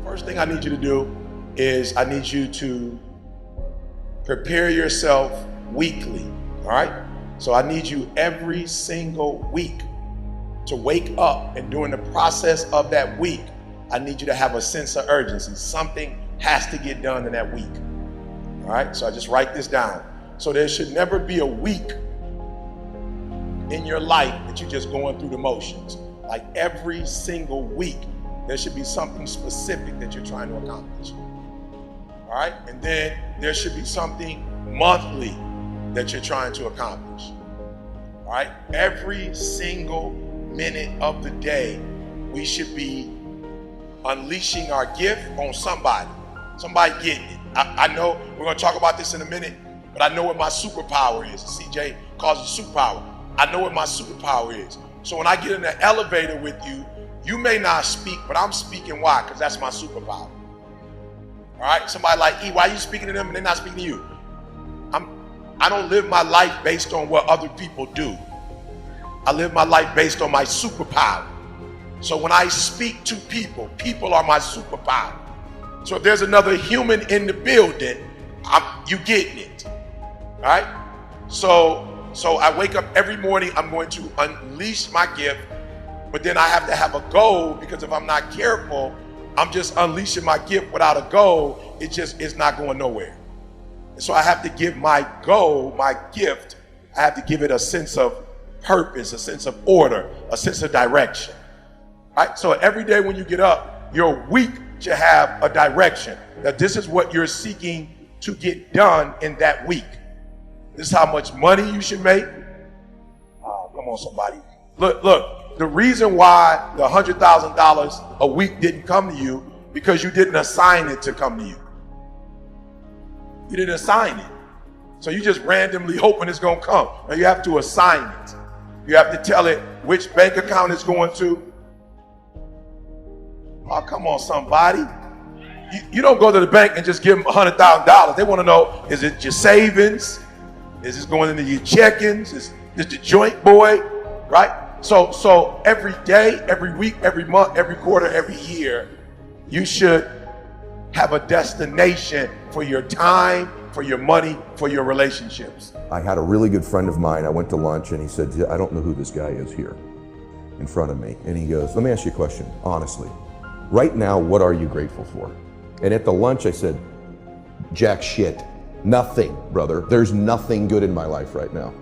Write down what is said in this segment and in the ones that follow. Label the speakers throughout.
Speaker 1: First thing I need you to do is I need you to prepare yourself weekly, all right? So I need you every single week to wake up, and during the process of that week, I need you to have a sense of urgency. Something has to get done in that week, all right? So I just write this down. So there should never be a week in your life that you're just going through the motions. Like every single week, there should be something specific that you're trying to accomplish. All right? And then there should be something monthly that you're trying to accomplish. All right? Every single minute of the day, we should be unleashing our gift on somebody. Somebody getting it. I know we're going to talk about this in a minute, but I know what my superpower is. CJ calls it superpower. I know what my superpower is. So when I get in the elevator with you, you may not speak, but I'm speaking. Why? Because that's my superpower. All right? Somebody like, E, why are you speaking to them and they're not speaking to you? I don't live my life based on what other people do. I live my life based on my superpower. So when I speak to people, people are my superpower. So if there's another human in the building, you getting it. All right? So I wake up every morning, I'm going to unleash my gift, but then I have to have a goal, because if I'm not careful, I'm just unleashing my gift without a goal. It's not going nowhere. And so I have to give my goal, my gift, I have to give it a sense of purpose, a sense of order, a sense of direction. All right? So every day when you get up, your week should have a direction. That this is what you're seeking to get done in that week. This is how much money you should make. Oh, come on, somebody. Look. The reason why the $100,000 a week didn't come to you, because you didn't assign it to come to you. You didn't assign it. So you just randomly hoping it's going to come. Now you have to assign it. You have to tell it which bank account it's going to. Oh, come on, somebody. You don't go to the bank and just give them $100,000. They want to know, is it your savings? Is this going into your check-ins? Is this the joint boy? Right? So every day, every week, every month, every quarter, every year, you should have a destination for your time, for your money, for your relationships.
Speaker 2: I had a really good friend of mine. I went to lunch and he said, I don't know who this guy is here in front of me. And he goes, let me ask you a question, honestly. Right now, what are you grateful for? And at the lunch I said, jack shit. Nothing, brother. There's nothing good in my life right now.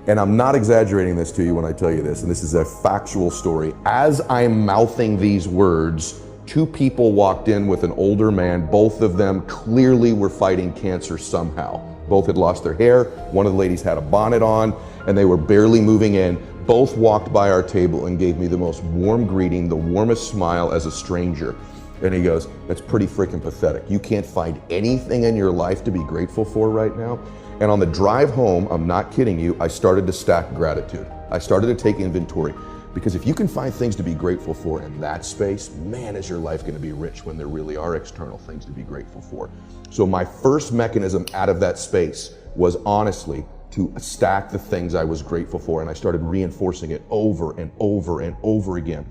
Speaker 2: And I'm not exaggerating this to you when I tell you this, and this is a factual story. As I'm mouthing these words, two people walked in with an older man. Both of them clearly were fighting cancer somehow. Both had lost their hair. One of the ladies had a bonnet on, and they were barely moving in. Both walked by our table and gave me the most warm greeting, the warmest smile as a stranger. And he goes, that's pretty freaking pathetic. You can't find anything in your life to be grateful for right now? And on the drive home, I'm not kidding you, I started to stack gratitude. I started to take inventory, because if you can find things to be grateful for in that space, man, is your life going to be rich when there really are external things to be grateful for. So my first mechanism out of that space was honestly to stack the things I was grateful for, and I started reinforcing it over and over and over again.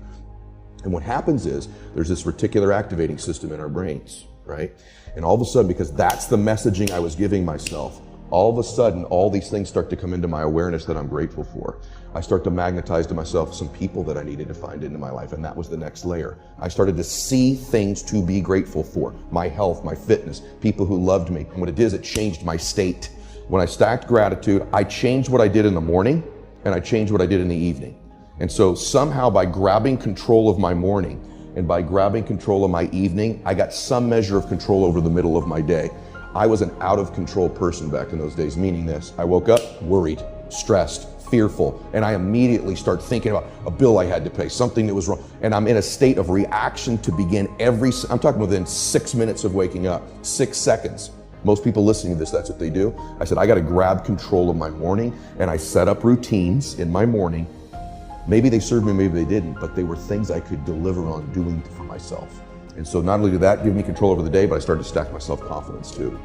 Speaker 2: And what happens is there's this reticular activating system in our brains, right? And all of a sudden, because that's the messaging I was giving myself, all of a sudden, all these things start to come into my awareness that I'm grateful for. I start to magnetize to myself some people that I needed to find into my life, and that was the next layer. I started to see things to be grateful for. My health, my fitness, people who loved me. And what it did, it changed my state. When I stacked gratitude, I changed what I did in the morning, and I changed what I did in the evening. And so somehow by grabbing control of my morning and by grabbing control of my evening, I got some measure of control over the middle of my day. I was an out of control person back in those days, meaning this: I woke up worried, stressed, fearful, and I immediately start thinking about a bill I had to pay, something that was wrong. And I'm in a state of reaction to begin I'm talking within 6 minutes of waking up, 6 seconds. Most people listening to this, that's what they do. I said, I got to grab control of my morning, and I set up routines in my morning. Maybe they served me, maybe they didn't, but they were things I could deliver on doing for myself. And so not only did that give me control over the day, but I started to stack my self-confidence too.